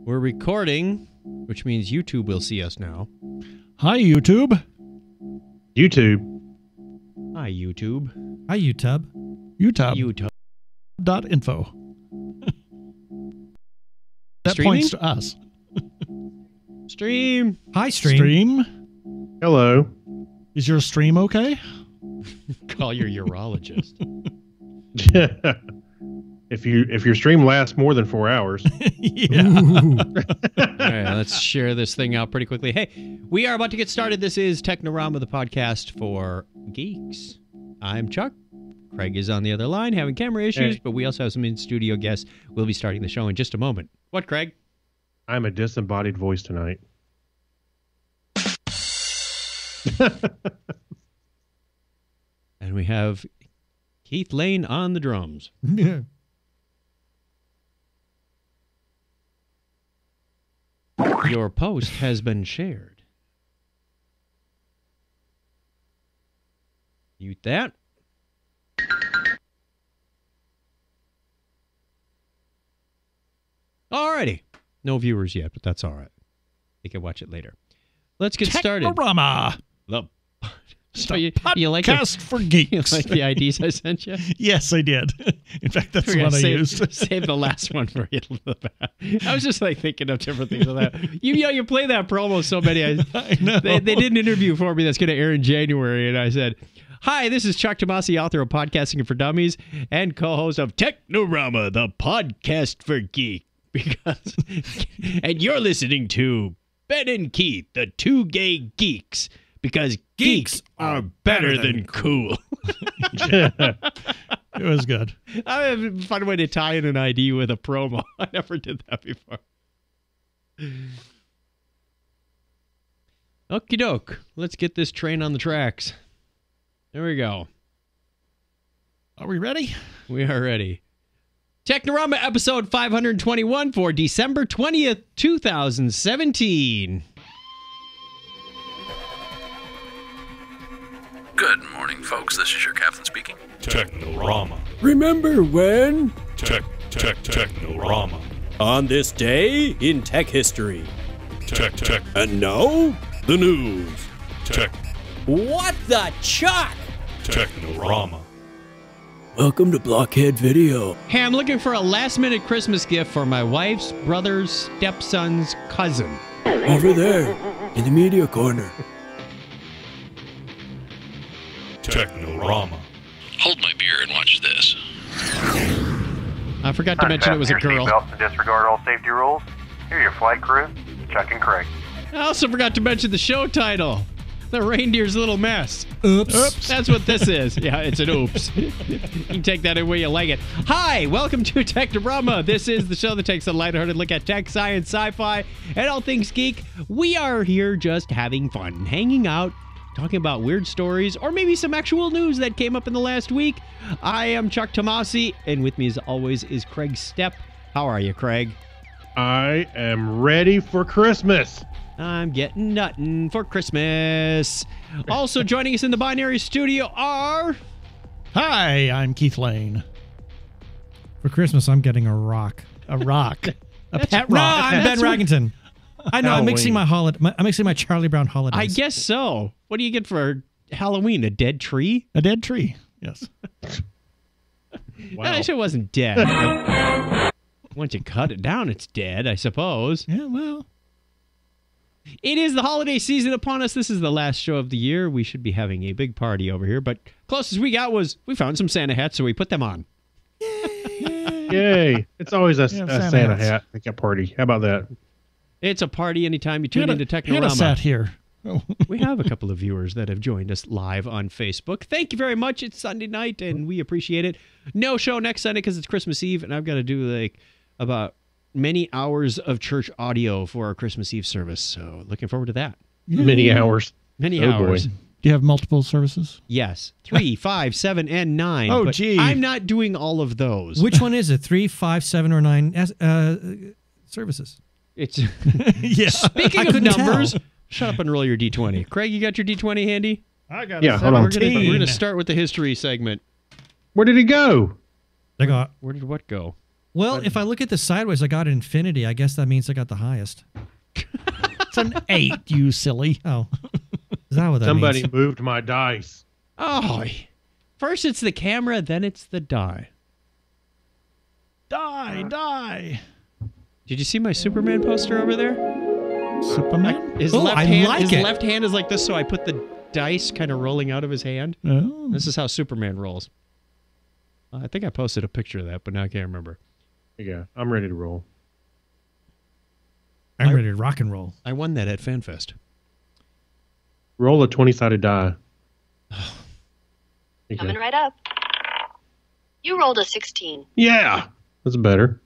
We're recording, which means YouTube will see us now. Hi, YouTube. YouTube. Hi, YouTube. Hi, YouTube. YouTube. YouTube.info. That Streaming? points to us. Stream. Hi, Stream. Stream. Hello. Is your stream okay? Call your urologist. If your stream lasts more than 4 hours. Yeah. All right, let's share this thing out pretty quickly. Hey, we are about to get started. This is Technorama, the podcast for geeks. I'm Chuck. Craig is on the other line having camera issues, Hey. but we also have some in-studio guests. We'll be starting the show in just a moment. What, Craig? I'm a disembodied voice tonight. And we have Keith Lane on the drums. Yeah. Your post has been shared. Mute that. Alrighty. No viewers yet, but that's all right. You can watch it later. Let's get started. Technorama. The so The you like podcast for you geeks. like the IDs I sent you? Yes, I did. In fact, that's the one I used. Save the last one for you. I was just like thinking of different things like that. You play that promo so many. I know. They did an interview for me that's going to air in January, and I said, "Hi, this is Chuck Tomasi, author of Podcasting for Dummies and co-host of Technorama, the podcast for geek." And you're listening to Ben and Keith, the two gay geeks, because geeks are better than cool. It was good. I have a fun way to tie in an ID with a promo. I never did that before. Okie doke. Let's get this train on the tracks. There we go. Are we ready? We are ready. Technorama episode 521 for December 20th, 2017. Good morning, folks. This is your captain speaking. Technorama. Remember when? Technorama. On this day in tech history. Tech. And now, the news. What the chuck? Technorama. Welcome to Blockhead Video. Hey, I'm looking for a last-minute Christmas gift for my wife's brother's stepson's cousin. Over there, in the media corner. Technorama. Hold my beer and watch this. I forgot to mention it was a girl. Seatbelts and disregard all safety rules. Here are your flight crew, Chuck and Craig. I also forgot to mention the show title. The Reindeer's Little Mess. Oops. That's what this is. Yeah, it's an oops. You can take that any way you like it. Hi, welcome to Technorama. This is the show that takes a lighthearted look at tech, science, sci-fi, and all things geek. We are here just having fun, hanging out, talking about weird stories, or maybe some actual news that came up in the last week. I am Chuck Tomasi, and with me as always is Craig Stepp. How are you, Craig? I am ready for Christmas. I'm getting nuttin' for Christmas. Also joining us in the binary studio are... Hi, I'm Keith Lane. For Christmas, I'm getting a rock. A rock. A pet No, rock. I'm Ben Raggington. I know. I'm mixing my I'm mixing my Charlie Brown holidays. I guess so. What do you get for Halloween? A dead tree? A dead tree. Yes. Wow. I wish it wasn't dead. Once you cut it down, it's dead, I suppose. Yeah, well. It is the holiday season upon us. This is the last show of the year. We should be having a big party over here, but closest we got was we found some Santa hats, so we put them on. Yay. It's always a Santa Santa hats. hat at a party. How about that? It's a party anytime you tune into Hannah sat Technorama. here. Oh. We have a couple of viewers that have joined us live on Facebook. Thank you very much. It's Sunday night, and we appreciate it. No show next Sunday because it's Christmas Eve, and I've got to do about many hours of church audio for our Christmas Eve service. So looking forward to that. Many hours. Many Oh, hours. boy. Do you have multiple services? Yes. 3, 5, 7, and 9. Oh, but gee. I'm not doing all of those. Which one is it? 3, 5, 7, or 9 services? It's Yeah. speaking I of couldn't numbers. tell. Shut up and roll your D20. Craig, you got your D20 handy? I got Yeah, hold on. We're gonna start with the history segment. Where did he go? They got Where did what go? Well, if I look at this sideways, I got infinity. I guess that means I got the highest. It's an 8, you silly. Oh. Is that what that Somebody means? moved my dice. Oh, first it's the camera, then it's the die. Die. Did you see my Superman poster over there? Superman? His Oh, left I hand, like his it. left hand is like this, so I put the dice kind of rolling out of his hand. Oh. This is how Superman rolls. I think I posted a picture of that, but now I can't remember. Yeah, I'm ready to roll. I'm ready to rock and roll. I won that at FanFest. Roll a 20-sided die. Coming right up. You rolled a 16. Yeah, that's better.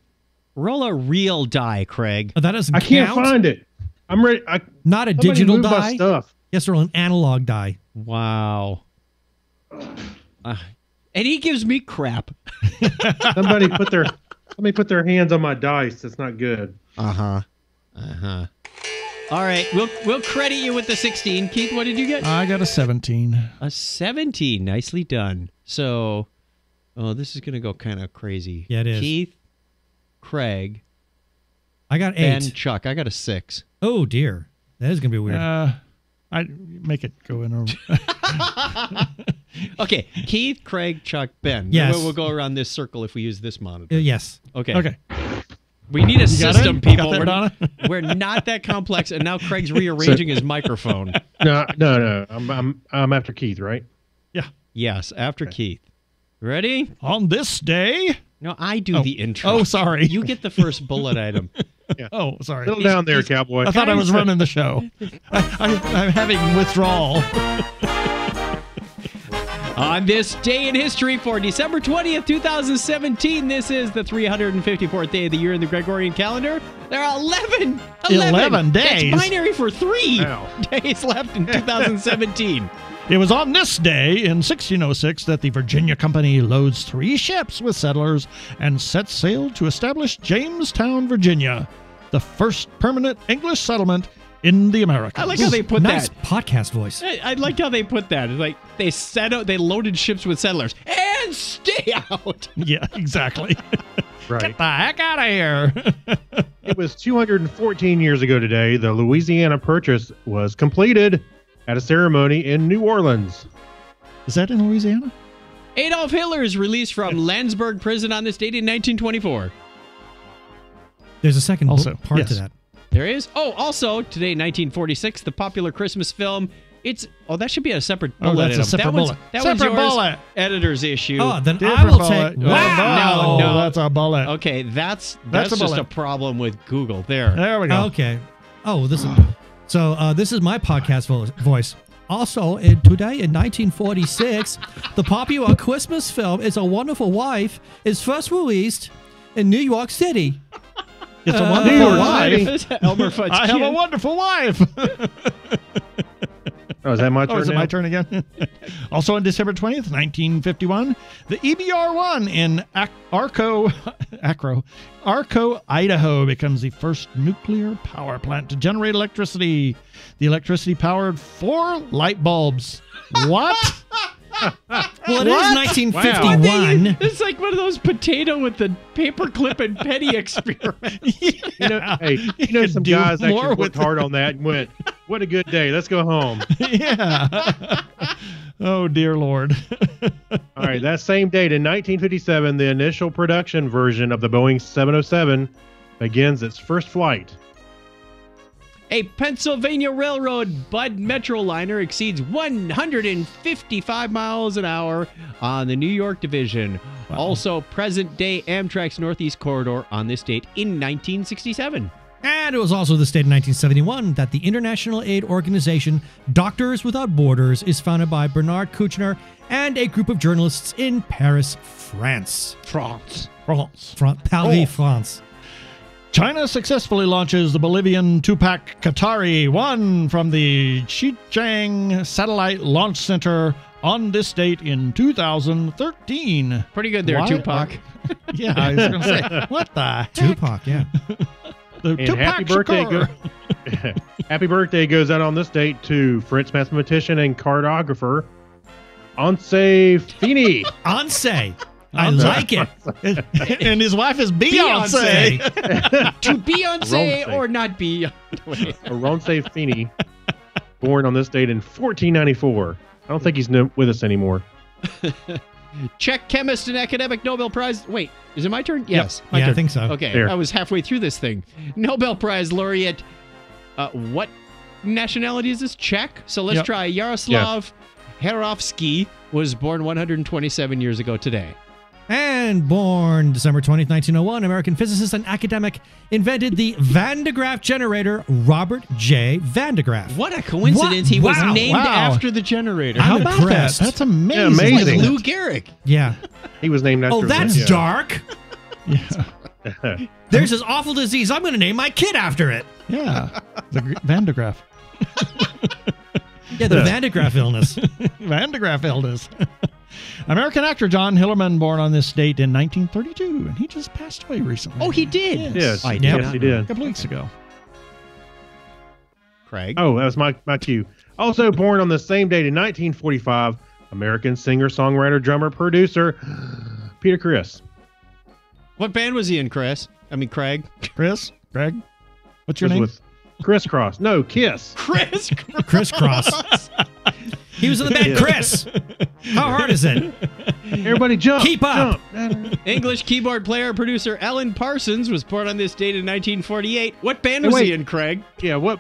Roll a real die, Craig. Oh, that doesn't I count? can't find it. I'm ready. Not a Somebody digital moved my die? stuff. Yes, roll an analog die. Wow. And he gives me crap. Somebody put their hands on my dice. That's not good. Uh-huh. All right, we'll credit you with the 16. Keith, what did you get? I got a 17. A 17. Nicely done. So, this is going to go kind of crazy. Yeah, it is. Keith, Craig, I got 8. and Chuck. I got a 6. Oh, dear. That is going to be weird. I make it go in over. Okay, Keith, Craig, Chuck, Ben. Yes. We'll go around this circle if we use this monitor. Yes. Okay. Okay. We need a got system, it? people. Got that, Donna? We're not that complex, and now Craig's rearranging his microphone. No. I'm after Keith, right? Yeah. Yes, after Keith. Ready? On this day. No, I do the intro. Oh, sorry. You get the first bullet item. Oh, sorry. Settle down there, cowboy. I thought I was running the show. I'm having withdrawal. On this day in history for December 20th, 2017, this is the 354th day of the year in the Gregorian calendar. There are 11 days. That's binary for 3 Wow. days left in 2017. It was on this day in 1606 that the Virginia Company loads 3 ships with settlers and sets sail to establish Jamestown, Virginia, the first permanent English settlement in the Americas. I like how they put Nice that. podcast voice. I liked how they put that. It's like they loaded ships with settlers and stay out. Yeah, exactly. Right. Get the heck out of here. It was 214 years ago today. The Louisiana Purchase was completed at a ceremony in New Orleans. Is that in Louisiana? Adolf Hitler is released from Landsberg prison on this date in 1924. There's a second Also, part yes. to that. There is. Oh, also today, 1946, the popular Christmas film. That should be a separate bullet. that's a item. separate that one's- bullet. That one's Separate yours. bullet. Editor's issue. Oh, then I Different will bullet. take... Wow. No. That's a bullet. Okay, that's That's a just a bullet. problem with Google. There. There we go. Okay. Oh, this is my podcast voice. Also, today in 1946, the popular Christmas film "It's a Wonderful Wife" is first released in New York City. It's a New wonderful York wife. City. Elmer Fudd's I have a kid. wonderful wife. Oh, is that my turn? Oh, is it now? my turn again? Also on December 20th, 1951, the EBR-1 in Arco, Idaho becomes the first nuclear power plant to generate electricity. The electricity powered 4 light bulbs. What? Well, it What? is 1951. It's like one of those potato with the paperclip and penny experiments. Hey, You some could do guys actually more worked with hard on that and went, "What a good day! Let's go home." Yeah. Oh, dear Lord. All right, that same date in 1957, the initial production version of the Boeing 707 begins its first flight. A Pennsylvania Railroad Bud Metroliner exceeds 155 miles an hour on the New York Division. Wow. Also, present-day Amtrak's Northeast Corridor on this date in 1967. And it was also this date in 1971 that the international aid organization Doctors Without Borders is founded by Bernard Kouchner and a group of journalists in Paris, France. France. Paris, France. China successfully launches the Bolivian Tupac Katari 1 from the Xichang Satellite Launch Center on this date in 2013. Pretty good there, Why Tupac. Yeah, I was going to say, what the heck? Tupac, yeah. The And Tupac happy birthday, Shakur. happy birthday goes out on this date to French mathematician and cartographer Anse Fini. Anse. I like it. And his wife is Beyonce. To Beyonce Ronce. or not Beyonce. Ronce Feeney, born on this date in 1494. I don't think he's with us anymore. Czech chemist and academic Nobel Prize. Wait, is it my turn? Yes. My Yeah, I turn. think so. Okay, There. I was halfway through this thing. Nobel Prize laureate. What nationality is this? Czech? So let's try. Yaroslav Herovsky was born 127 years ago today. And born December 20th, 1901, American physicist and academic invented the Van de Graaff generator, Robert J. Van de Graaff. What a coincidence. What? He was Wow, named wow. after the generator. How I'm about impressed. that? That's amazing. Yeah, amazing. Like Lou Gehrig. Yeah. He was named after. Oh, that's yeah. dark. Yeah. There's this awful disease. I'm going to name my kid after it. Yeah. The Van de Graaff. Yeah, the Van de Graaff illness. Van de Graaff illness. American actor John Hillerman, born on this date in 1932, and he just passed away recently. Oh, he did. Yes, I Yeah. did. yes, he a did. couple weeks ago. Craig. Oh, that was my cue. Also born on the same date in 1945, American singer, songwriter, drummer, producer, Peter Criss. What band was he in, Chris? I mean, Craig. Chris? Greg? What's your Was name? with Crisscross. No, Kiss. Chris. Crisscross. He was in the band Chris. How hard is it? Everybody jump. Keep up. Jump. English keyboard player, producer Alan Parsons was born on this date in 1948. What band was he in, Craig? Yeah, what?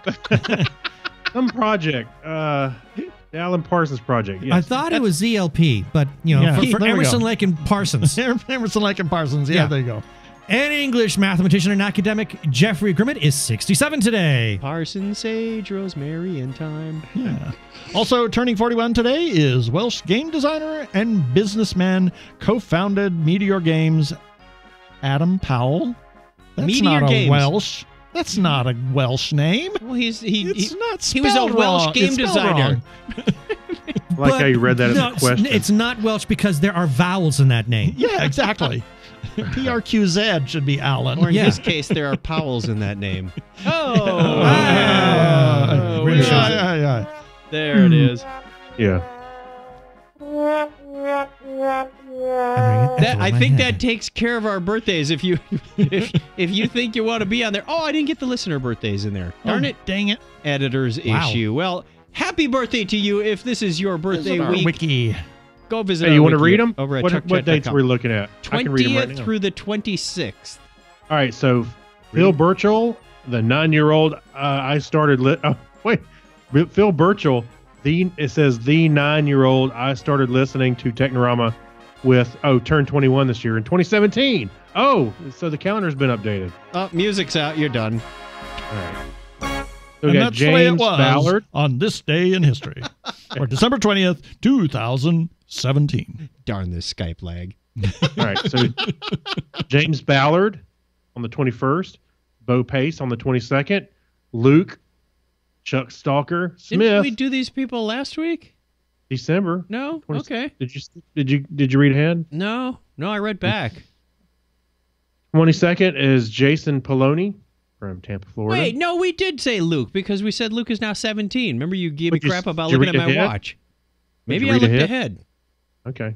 Some project. The Alan Parsons Project. Yes. I thought it was ZLP, but, you know, Yeah. for There we Emerson, go. Lake, and Parsons. Emerson, Lake, and Parsons. Yeah, Yeah. there you go. An English mathematician and academic, Jeffrey Grimmett, is 67 today. Parson, Sage, Rosemary, and Thyme. Yeah. Also turning 41 today is Welsh game designer and businessman, co-founded Meteor Games, Adam Powell. That's Meteor not a Games. Welsh. That's not a Welsh name. Well, It's not he was a spelled Welsh wrong. game It's spelled designer. wrong. I like how you read that as a question. It's not Welsh because there are vowels in that name. Yeah, exactly. PRQZ should be Alan. Or in Yeah. this case, there are Powells in that name. Oh, Ah, really shows it. yeah. There it is. Yeah. I think that takes care of our birthdays. If you if you think you want to be on there, I didn't get the listener birthdays in there. Darn it, Dang it. editor's issue. Well, happy birthday to you if this is your birthday Visit our week. wiki. Go visit. Hey, our you want to wiki read them? over at What dates chuckchat.com. are we looking at? I can read them right 20th now. through the 26th. All right, so Phil Burchell, the 9-year-old, I started. Phil Burchell, it says the 9-year-old I started listening to Technorama with. Turned 21 this year in 2017. Oh, so the calendar's been updated. Music's out. You're done. All right. So we And got that's the way it James was Ballard. on this day in history, or December 20th, 2017. Darn this Skype lag. All right, so James Ballard on the 21st, Bo Pace on the 22nd, Luke, Chuck Stalker, Didn't Smith, we do these people last week? December. No. 20 Okay. Did you read ahead? No. I read back. 22nd is Jason Poloni from Tampa, Florida. Wait, no, we did say Luke because we said Luke is now 17. Remember you gave me But you- crap about did you looking at read my ahead? watch. Did Maybe you I read looked ahead? ahead. Okay.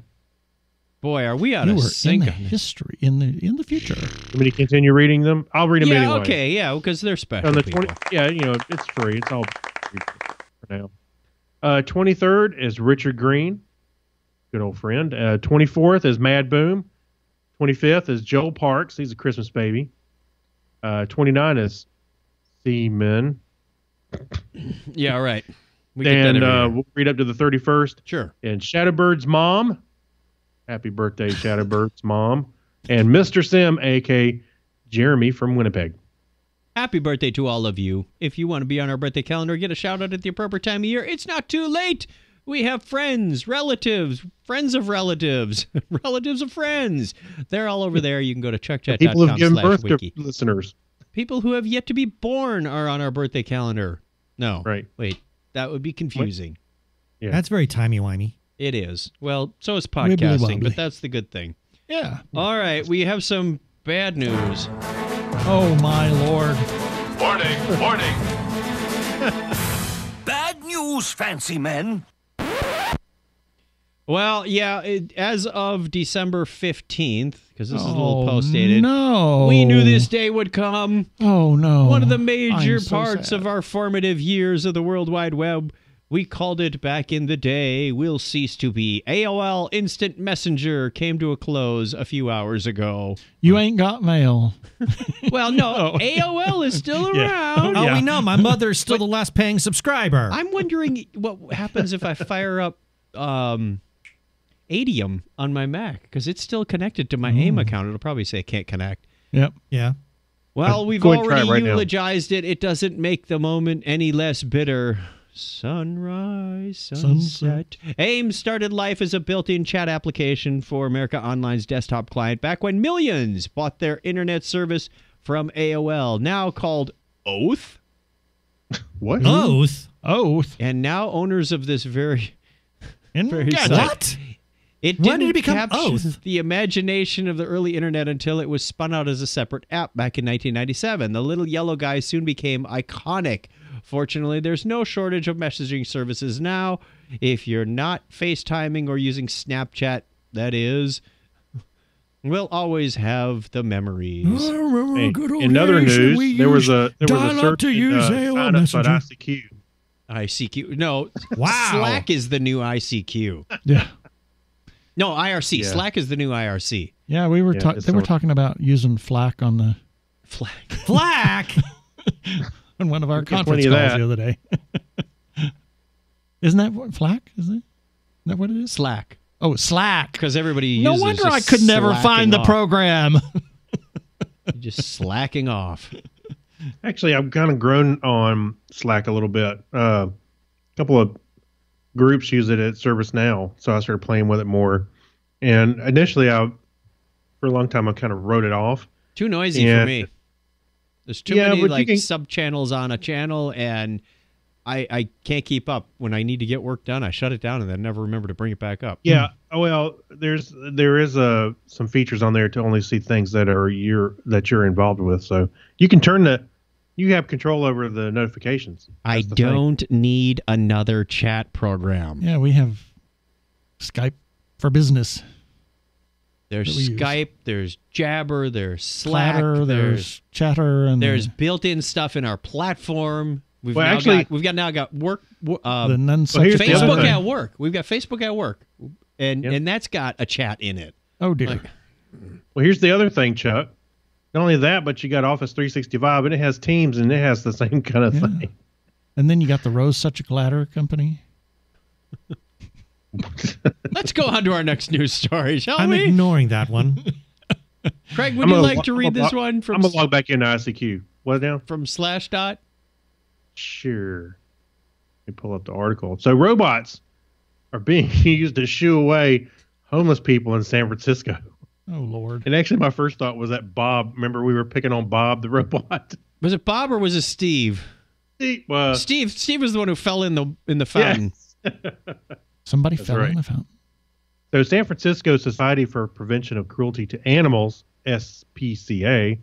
Boy, are we out You of were in sync the on this. history, in the future. Want me to continue reading them? I'll read them Yeah, anyway. okay, yeah, because they're special On the people. 20, yeah, it's free. It's all free for now. 23rd is Richard Green, good old friend. 24th is Mad Boom. 25th is Joel Parks. He's a Christmas baby. 29 is Seaman. Yeah, all right. We get that And every year. we'll read up to the 31st. Sure. And Shadowbird's mom. Happy birthday, Shadowbird's mom. And Mr. Sim, a.k.a. Jeremy from Winnipeg. Happy birthday to all of you. If you want to be on our birthday calendar, get a shout out at the appropriate time of year. It's not too late. We have friends, relatives, friends of relatives, relatives of friends. They're all over there. You can go to People who've given birth chuckchat.com/wiki. to listeners. People who have yet to be born are on our birthday calendar. No. Right. Wait, that would be confusing. Yeah. That's very timey-wimey. It is. Well, so is Wibbly podcasting, wobbly. but that's the good thing. Yeah. All right, we have some bad news. Oh, my Lord. Warning, warning. Bad news, fancy men. Well, yeah, as of December 15th, because this is a little post-dated. No. We knew this day would come. Oh, no. One of the major I'm so parts sad. of our formative years of the World Wide Web. We called it back in the day, will cease to be. AOL Instant Messenger came to a close a few hours ago. You ain't got mail. Well, no, AOL is still around. Oh, we know. My mother's still the last paying subscriber. I'm wondering what happens if I fire up Adium on my Mac, because it's still connected to my AIM account. It'll probably say can't connect. Yep. Yeah. Well, we've Go ahead and try already it right now. eulogized it. It doesn't make the moment any less bitter. Sunrise, sunset. AIM started life as a built-in chat application for America Online's desktop client back when millions bought their internet service from AOL, now called Oath. What? Oath. Oath. And now owners of this very Engadget. site. What? It When didn't did it become capture Oath? the imagination of the early internet until it was spun out as a separate app back in 1997. The little yellow guy soon became iconic. Fortunately, there's no shortage of messaging services now. If you're not FaceTiming or using Snapchat, that is, we'll always have the memories. I remember Hey, good old in other days when news, we there was used a dial-up search to use AOL sign up Messenger. at ICQ. ICQ. No, Wow. Slack is the new ICQ. Yeah. No, IRC. Yeah. Slack is the new IRC. Yeah, we were Yeah, they were talking about using FLAC on the Slack. Flack. on one of our There's conference plenty calls of the other day. Isn't that what FLAC? Isn't that what it is? Slack. Oh, Slack. Because everybody No uses wonder I just could never slacking find the off. program. Just slacking off. Actually, I've kind of grown on Slack a little bit. A couple of groups use it at ServiceNow, so I started playing with it more. And initially, for a long time, I kind of wrote it off. Too noisy for And- me. There's too Yeah, many but you like can- sub-channels on a channel, and I can't keep up. When I need to get work done, I shut it down and then never remember to bring it back up. Yeah. Oh, well, there is some features on there to only see things that you're involved with. So you can you have control over the notifications. I That's the thing. don't need another chat program. Yeah, we have Skype for business. There's that we use. Skype, there's Jabber, there's Slack, Clatter, there's Chatter, and there's built-in stuff in our platform. We've Well, now actually- got work. the non here's the other Facebook thing. at work. We've got Facebook at work, and Yep. and that's got a chat in it. Oh dear. Like- Well, here's the other thing, Chuck. Not only that, but you got Office 365, and it has Teams, and it has the same kind of Yeah. thing. And then you got the Rose Such a Glatter company. Let's go on to our next news story, shall I'm we? ignoring that one. Craig, would I'm you gonna like lo- to I'm read gonna this lo- one from I'm going to log back into ICQ. What now? from Slashdot? Sure. Let me pull up the article. So robots are being used to shoo away homeless people in San Francisco. Oh Lord. And actually, my first thought was that Bob. Remember, we were picking on Bob the robot. Was it Bob or was it Steve? Steve Steve was the one who fell in the fountain. Somebody That's fell right. in the fountain. So San Francisco Society for Prevention of Cruelty to Animals, SPCA,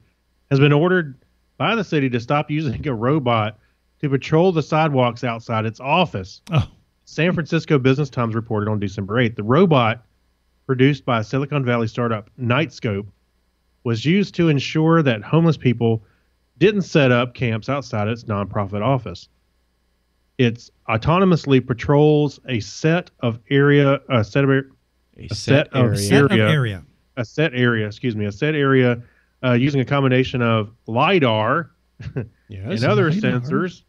has been ordered by the city to stop using a robot to patrol the sidewalks outside its office. Oh. San Francisco Business Times reported on December 8th. The robot, produced by Silicon Valley startup Nightscope, was used to ensure that homeless people didn't set up camps outside its nonprofit office. It autonomously patrols a set area using a combination of LiDAR Yes. and other LiDAR. sensors.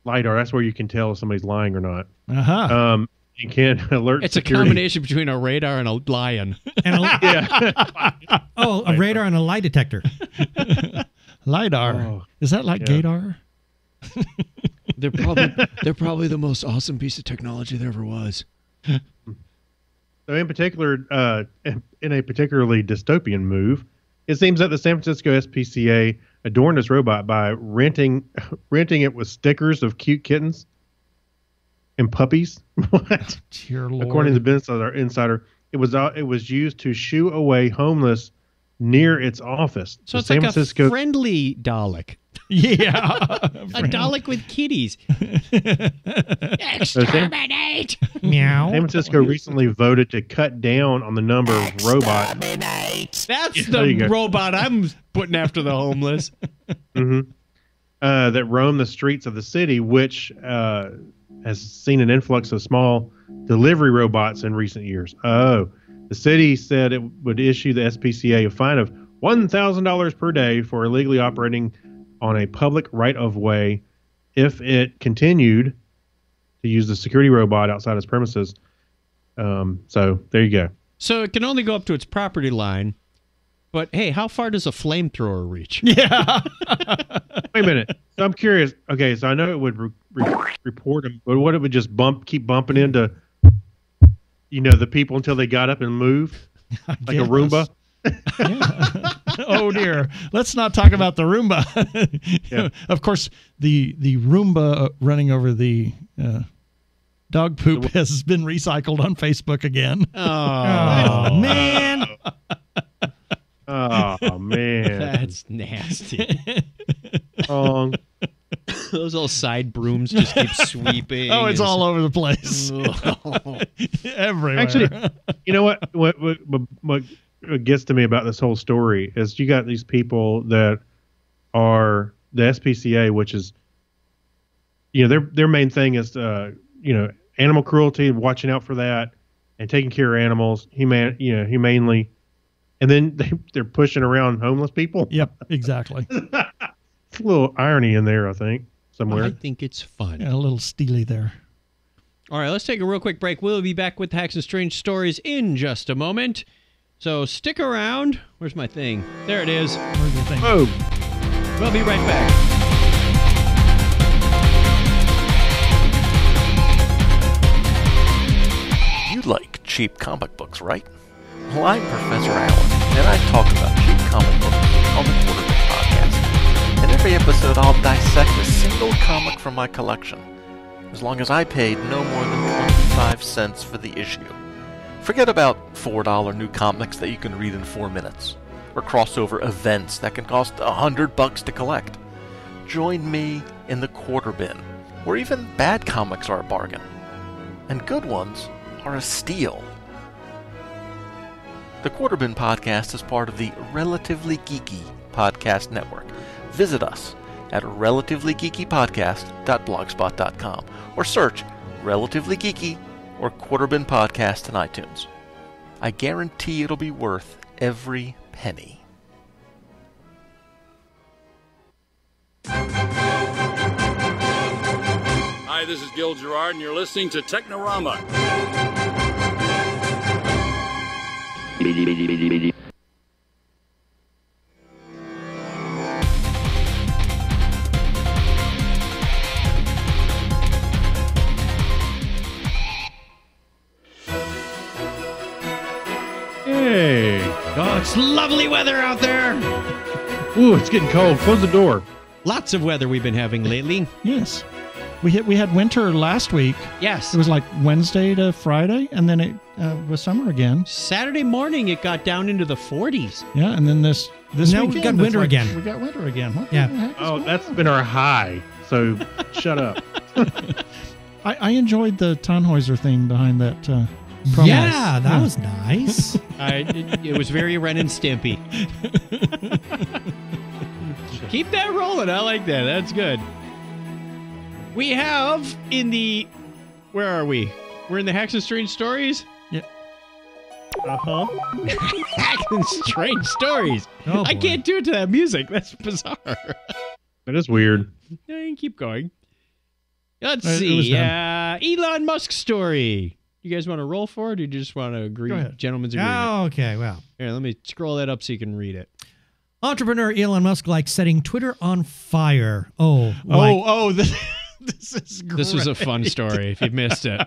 LiDAR, that's where you can tell if somebody's lying or not. Uh-huh. You can alert It's security. a combination between a radar and a lion. And a, Yeah. a radar and a lie detector. LiDAR. Oh, Is that like yeah. Gaydar? They're probably the most awesome piece of technology there ever was. So in particular, in a particularly dystopian move, it seems that the San Francisco SPCA adorned this robot by renting it with stickers of cute kittens and puppies. What? Dear Lord. According to Business Insider, it was used to shoo away homeless near its office. So it's San like Francisco, a friendly Dalek. Yeah. A Dalek with kitties. So Exterminate! Meow. San Francisco recently voted to cut down on the number of robots. That's there you the go. robot I'm putting after the homeless. That roam the streets of the city, which has seen an influx of small delivery robots in recent years. Oh, the city said it would issue the SPCA a fine of $1,000 per day for illegally operating on a public right-of-way if it continued to use the security robot outside its premises. So there you go. So it can only go up to its property line. But hey, how far does a flamethrower reach? Yeah. Wait a minute. So I'm curious. Okay, so I know it would report them, but what it would just keep bumping into, the people until they got up and moved, like a Roomba. Yeah. Oh dear. Let's not talk about the Roomba. Yeah. Of course, the Roomba running over the dog poop has been recycled on Facebook again. Oh, man. Oh man, that's nasty. Wrong. Those little side brooms just keep sweeping. Oh, it's all over the place. Everywhere. Actually, you know what? What gets to me about this whole story is you got these people that are the SPCA, which is, their main thing is, animal cruelty, watching out for that, and taking care of animals, humanely. And then they're pushing around homeless people. Yep, exactly. It's a little irony in there, I think, somewhere. I think it's fun. Yeah, a little steely there. All right, let's take a real quick break. We'll be back with Hacks and Strange Stories in just a moment. So stick around. Where's my thing? There it is. Where's the thing? Oh, We'll be right back. You like cheap comic books, right? Well, I'm Professor Allen, and I talk about cheap comic books on the Quarterback Podcast. In every episode, I'll dissect a single comic from my collection, as long as I paid no more than 25 cents for the issue. Forget about $4 new comics that you can read in 4 minutes, or crossover events that can cost $100 to collect. Join me in the Quarter Bin, where even bad comics are a bargain, and good ones are a steal. The Quarter Bin Podcast is part of the Relatively Geeky Podcast Network. Visit us at relativelygeekypodcast.blogspot.com or search Relatively Geeky or Quarter Bin Podcast in iTunes. I guarantee it'll be worth every penny. Hi, this is Gil Gerard, and you're listening to Technorama. hey. Oh, it's lovely weather out there. Ooh, it's getting cold. Close the door. Lots of weather we've been having lately. Yes. We had winter last week. Yes. It was like Wednesday to Friday, and then it was summer again. Saturday morning, it got down into the 40s. Yeah, and then this Now weekend, we got it's winter again. We got winter again. What Yeah. the heck is Oh, going that's on? been our high. So shut up. I enjoyed the Tannhäuser theme behind that promo. Yeah, that was nice. It was very Ren and Stimpy. Keep that rolling. I like that. That's good. We have in the... Where are we? We're in the Hacks and Strange Stories? Yeah. Uh-huh. Hacks and Strange Stories. Oh, I boy. can't do it to that music. That's bizarre. That is weird. Keep going. Let's It was see. done. Elon Musk story. You guys want to roll for it, or do you just want to agree? Go ahead. Gentlemen's agreement. Oh, okay, well. Here, let me scroll that up so you can read it. Entrepreneur Elon Musk likes setting Twitter on fire. This is great. This was a fun story if you missed it.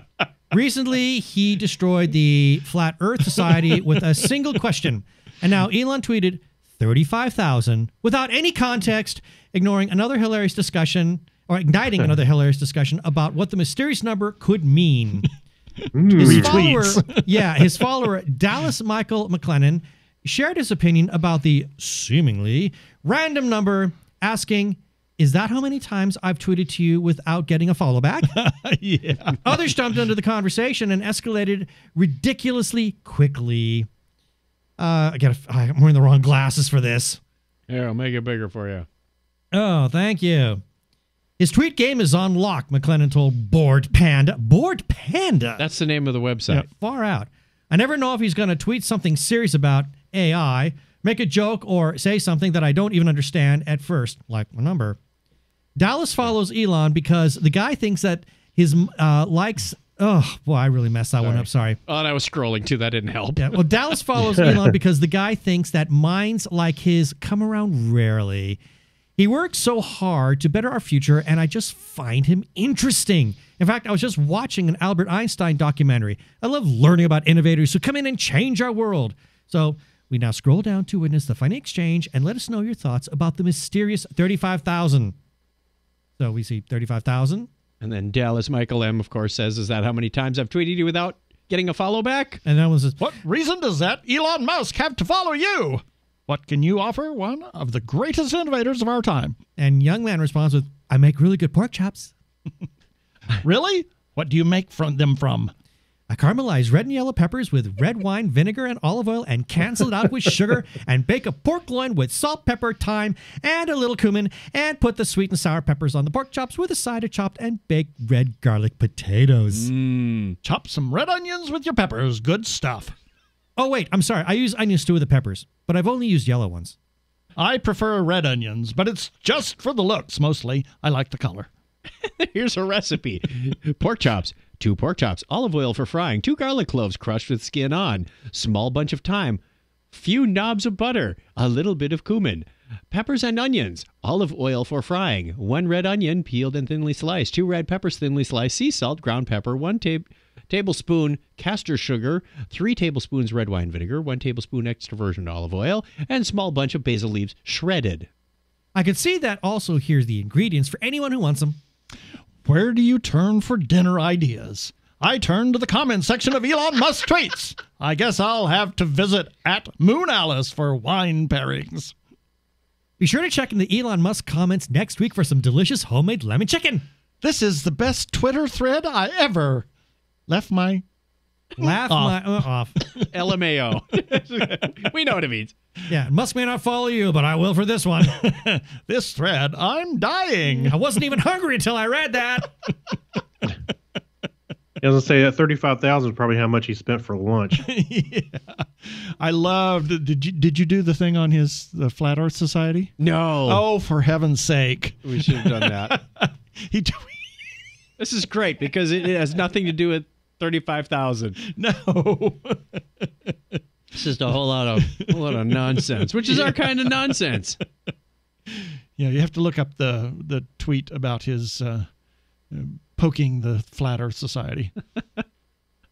Recently, he destroyed the Flat Earth Society with a single question. And now Elon tweeted 35,000 without any context, ignoring another hilarious discussion, or igniting another hilarious discussion about what the mysterious number could mean. His follower, Dallas Michael McLennan, shared his opinion about the seemingly random number, asking, Is that how many times I've tweeted to you without getting a follow back? Yeah. Others jumped into the conversation and escalated ridiculously quickly. I'm wearing the wrong glasses for this. Here, I'll make it bigger for you. Oh, thank you. His tweet game is on lock, McLennan told Bored Panda. Bored Panda? That's the name of the website. Far out. I never know if he's going to tweet something serious about AI, make a joke, or say something that I don't even understand at first, like my number. Dallas follows Elon because the guy thinks that his likes... Oh, boy, I really messed that one up. Sorry. Oh, and I was scrolling too. That didn't help. Yeah, well, Dallas follows Elon because the guy thinks that minds like his come around rarely. He works so hard to better our future, and I just find him interesting. In fact, I was just watching an Albert Einstein documentary. I love learning about innovators who come in and change our world. So we now scroll down to witness the funny exchange and let us know your thoughts about the mysterious 35,000. So we see 35,000. And then Dallas Michael M, of course, says, is that how many times I've tweeted you without getting a follow back? And that was just, What reason does that Elon Musk have to follow you? What can you offer one of the greatest innovators of our time? and young man responds with, I make really good pork chops. Really? What do you make them from? I caramelize red and yellow peppers with red wine, vinegar, and olive oil and cancel it out with sugar and bake a pork loin with salt, pepper, thyme, and a little cumin and put the sweet and sour peppers on the pork chops with a side of chopped and baked red garlic potatoes. Chop some red onions with your peppers. Good stuff. Oh, wait, I'm sorry. I use onions too with the peppers, but I've only used yellow ones. I prefer red onions, but it's just for the looks mostly. I like the color. Here's a recipe. Pork chops. 2 pork chops, olive oil for frying, 2 garlic cloves crushed with skin on, small bunch of thyme, few knobs of butter, a little bit of cumin, peppers and onions, olive oil for frying, 1 red onion peeled and thinly sliced, 2 red peppers thinly sliced, sea salt, ground pepper, 1 tablespoon castor sugar, 3 tablespoons red wine vinegar, 1 tablespoon extra virgin olive oil, and small bunch of basil leaves shredded. I can see that also here's the ingredients for anyone who wants them. Where do you turn for dinner ideas? I turn to the comment section of Elon Musk tweets. I guess I'll have to visit @MoonAlice for wine pairings. Be sure to check in the Elon Musk comments next week for some delicious homemade lemon chicken. This is the best Twitter thread I ever left my Laugh off. LMAO. We know what it means. Yeah, Musk may not follow you, but I will for this one. this thread. I'm dying. I wasn't even hungry until I read that. I was gonna say that 35,000 is probably how much he spent for lunch. Yeah. I loved. Did you do the thing on the Flat Earth Society? No. Oh, for heaven's sake! We should have done that. This is great because it has nothing to do with 35,000. No. It's just a whole lot of nonsense, which is our kind of nonsense. Yeah, you have to look up the tweet about his poking the Flat Earth Society.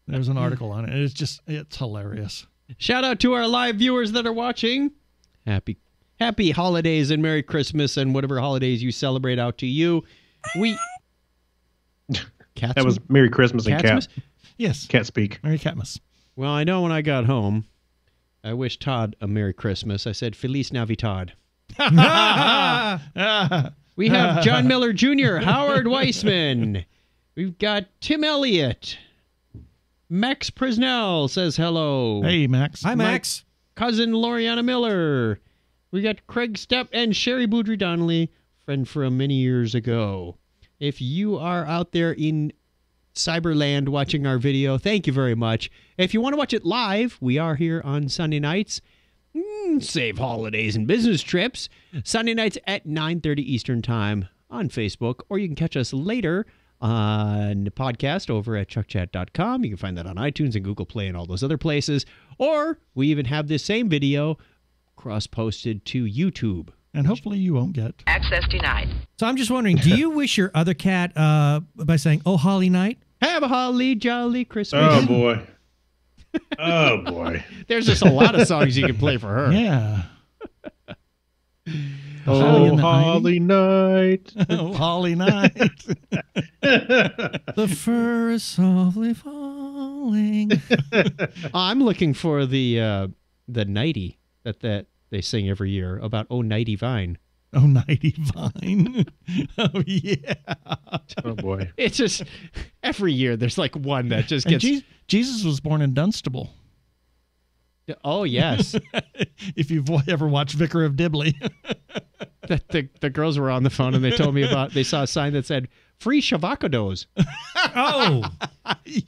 There's an article on it. It's hilarious. Shout out to our live viewers that are watching. Happy holidays and Merry Christmas and whatever holidays you celebrate out to you. That was Merry Christmas and Cat. Yes. Cat speak. Merry Catmas. Well, I know when I got home, I wished Todd a Merry Christmas. I said, Feliz Navidad. We have John Miller Jr., Howard Weissman. We've got Tim Elliott. Max Prisnell says hello. Hey, Max. Hi, Max. My cousin Loriana Miller. We got Craig Stepp and Sherry Boudry Donnelly, friend from many years ago. If you are out there in Cyberland watching our video, thank you very much. If you want to watch it live, we are here on Sunday nights. Save holidays and business trips. Sunday nights at 9:30 Eastern Time on Facebook, or you can catch us later on the podcast over at chuckchat.com. You can find that on iTunes and Google Play and all those other places. Or we even have this same video cross-posted to YouTube. And hopefully you won't get Access denied. So I'm just wondering, do you wish your other cat by saying, oh, holly night? Have a holly jolly Christmas. Oh, boy. Oh, boy. There's just a lot of songs you can play for her. Yeah. Oh, holly night. Oh, holly night. The fur is softly falling. I'm looking for the nighty that they sing every year about Oh Nighty Vine. Oh, 90 Vine. Oh, yeah. Oh, boy. It's just every year there's like one that just And gets. Jesus was born in Dunstable. Oh, yes. If you've ever watched Vicar of Dibley. The girls were on the phone and they told me they saw a sign that said free shavacados. Oh,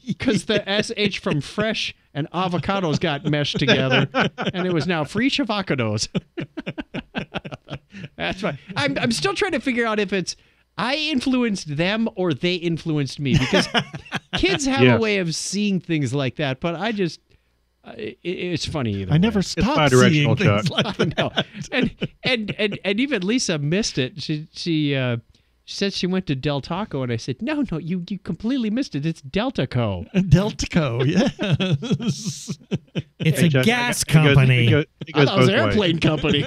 Because the SH from fresh and avocados got meshed together, and it was now free shavacados. That's why I'm still trying to figure out if it's I influenced them or they influenced me, because kids have a way of seeing things like that, but I just it's funny either I never way. stopped seeing things Chuck. like I that. know. And even Lisa missed it. She said she went to Del Taco, and I said, no, you completely missed it. It's Deltaco. Deltaco, yes. it's Hey, a Chuck, gas it goes company. I both thought it was an ways. airplane company.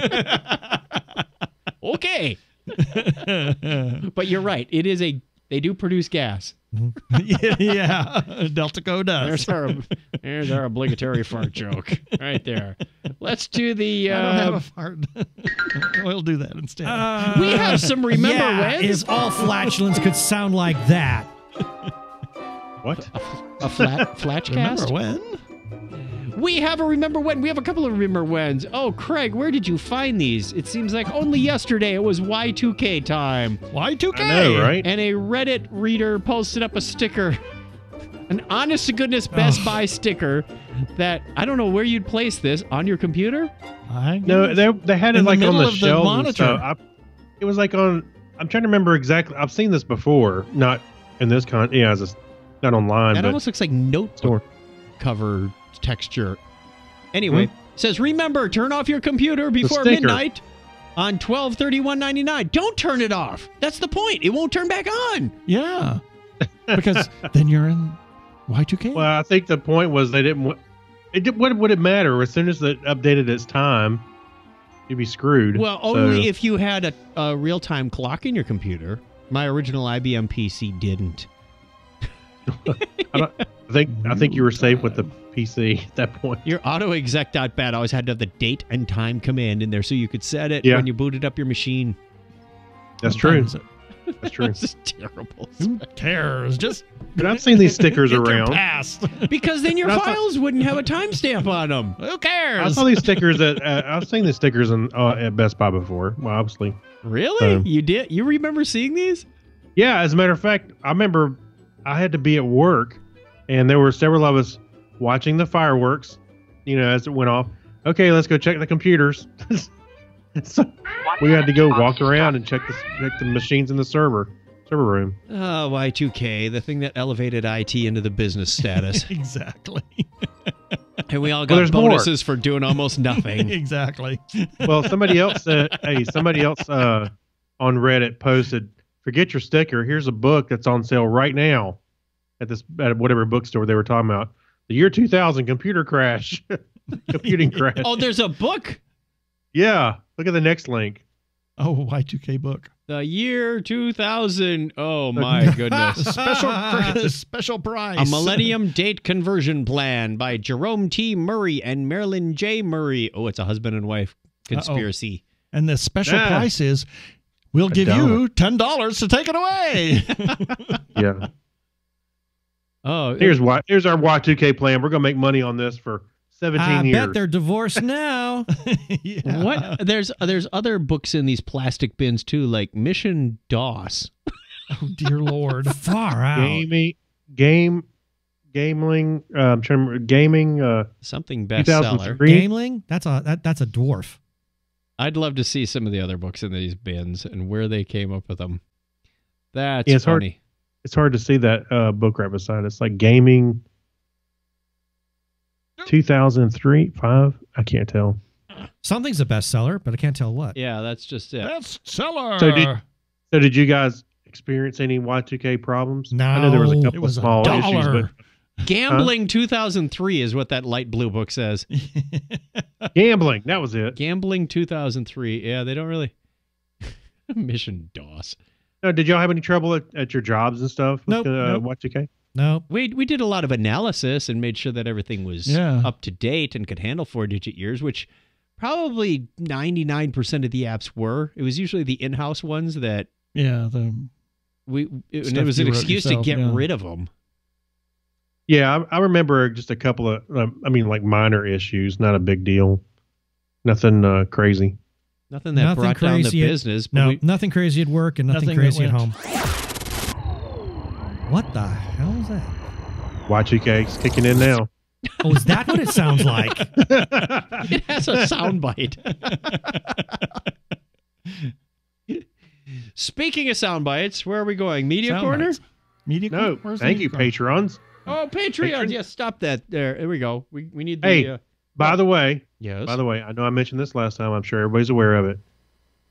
Okay. But you're right. They do produce gas. Yeah, Deltaco does. There's our obligatory fart joke right there. Let's do the. I don't have a fart. We'll do that instead. We have some remember yeah, wins. if all flatulence could sound like that. What? A flatchcast. Remember when? We have a remember when. We have a couple of remember whens. Oh, Craig, where did you find these? It seems like only yesterday it was Y2K time. Y2K. I know, right? And a Reddit reader posted up a sticker, an honest to goodness Best Buy sticker that I don't know where you'd place this on your computer. No, they had it In the like on middle the of the shelves. monitor. And stuff. It was like on. I'm trying to remember exactly. I've seen this before, not in this not online, That but almost looks like notebook store. cover texture. Anyway, says remember, turn off your computer before sticker. midnight on 12/31/99. Don't turn it off. That's the point. It won't turn back on. Yeah. Because then you're in Y2K. Well, I think the point was they didn't. What would it matter? As soon as it updated its time, you'd be screwed. Well, only if you had a real-time clock in your computer. My original IBM PC didn't. I think you were safe with the PC at that point. Your autoexec.bat always had to have the date and time command in there so you could set it Yeah. when you booted up your machine. That's true. Sometimes That's true. This is terrible. Who cares? Just But I've seen these stickers get your around. past. Because then your But I thought- files wouldn't have a timestamp on them. Who I cares? saw these stickers I've seen these stickers at Best Buy before. Well, obviously. Really? You did? You remember seeing these? Yeah, as a matter of fact, I remember I had to be at work, and there were several of us watching the fireworks, as it went off. Okay, let's go check the computers. So we had to go walk around and check the machines in the server room. Oh, Y2K, the thing that elevated IT into the business status. Exactly. And we all Well, got there's more. bonuses for doing almost nothing. Exactly. Well, somebody else on Reddit posted, "Forget your sticker. Here's a book that's on sale right now at whatever bookstore they were talking about. The year 2000 computer crash, computing crash." Oh, there's a book? Yeah, look at the next link. Oh, Y2K book. The year 2000. Oh, my goodness. Special price. A Millennium Date Conversion Plan by Jerome T. Murray and Marilyn J. Murray. Oh, it's a husband and wife conspiracy. And the special price is, we'll give $1. you $10 to take it away. Yeah. Oh, Here's our Y2K plan. We're gonna make money on this for 17 I years. bet they're divorced now. Yeah. what? There's other books in these plastic bins too, like Mission DOS. Oh, dear Lord. Far out. Gaming. I'm trying to remember gaming. Something bestseller. 2003. Gameling? That's a dwarf. I'd love to see some of the other books in these bins and where they came up with them. That's Yeah, it's hard. funny. It's hard to see that book right beside it. It's like gaming. 2003, 5. I can't tell. Something's a bestseller, but I can't tell what. Yeah, that's just it. Bestseller. So did you guys experience any Y2K problems? No, I know there was a couple it was of small issues, $1. but Gambling 2003 is what that light blue book says. gambling, that was it. Gambling 2003. Yeah, they don't really. Mission DOS. No, did y'all have any trouble at your jobs and stuff with Nope. Y2K? No. We did a lot of analysis and made sure that everything was up to date and could handle 4-digit years, which Probably 99% of the apps were. It was usually the in-house ones that Yeah, and it was an excuse to get rid of them. Yeah, I remember just a couple of, like minor issues, not a big deal. Nothing crazy. Nothing that brought down the business. No, nothing crazy at work and nothing crazy at home. What the hell is that? Y2K is kicking in now. Oh, is that what it sounds like? It has a sound bite. Speaking of sound bites, where are we going? Media corner? Media corner? No, thank you, Patrons. Oh, Patreon. Yes, stop that. There we go. We need the... Hey, by the way, yes. By the way, I know I mentioned this last time. I'm sure everybody's aware of it.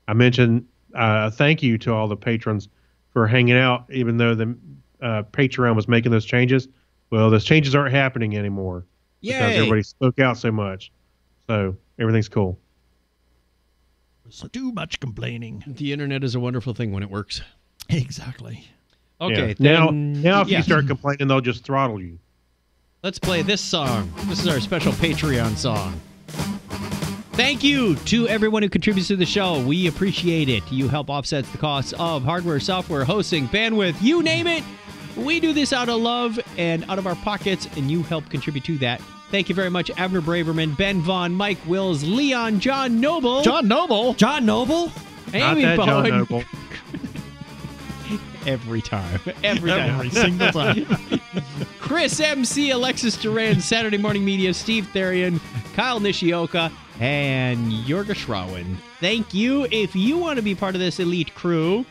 I mentioned thank you to all the patrons for hanging out, even though the Patreon was making those changes. Well, those changes aren't happening anymore. Yay. Because everybody spoke out so much. So everything's cool. So too much complaining. The internet is a wonderful thing when it works. Exactly. Okay. Yeah. Then, now if you start complaining, they'll just throttle you. Let's play this song. This is our special Patreon song. Thank you to everyone who contributes to the show. We appreciate it. You help offset the costs of hardware, software, hosting, bandwidth, you name it. We do this out of love and out of our pockets, and you help contribute to that. Thank you very much, Abner Braverman, Ben Vaughn, Mike Wills, Leon, John Noble. John Noble? Amy Not that Bowen. John Noble. Every time. Every single time. Chris MC, Alexis Duran, Saturday Morning Media, Steve Therian, Kyle Nishioka, and Jorga Schrauen. Thank you. If you want to be part of this elite crew,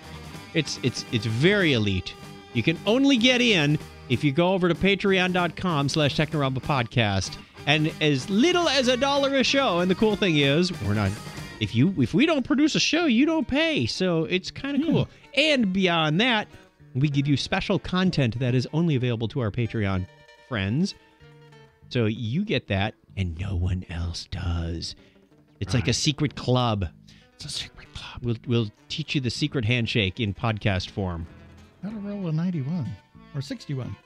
it's very elite. You can only get in if you go over to patreon.com/Technorama podcast. And as little as $1 a show. And the cool thing is, if we don't produce a show, you don't pay. So it's kind of cool. And beyond that, we give you special content that is only available to our Patreon friends. So you get that, and no one else does. It's like a secret club. It's a secret club. We'll teach you the secret handshake in podcast form. Gotta roll a 91 or 61.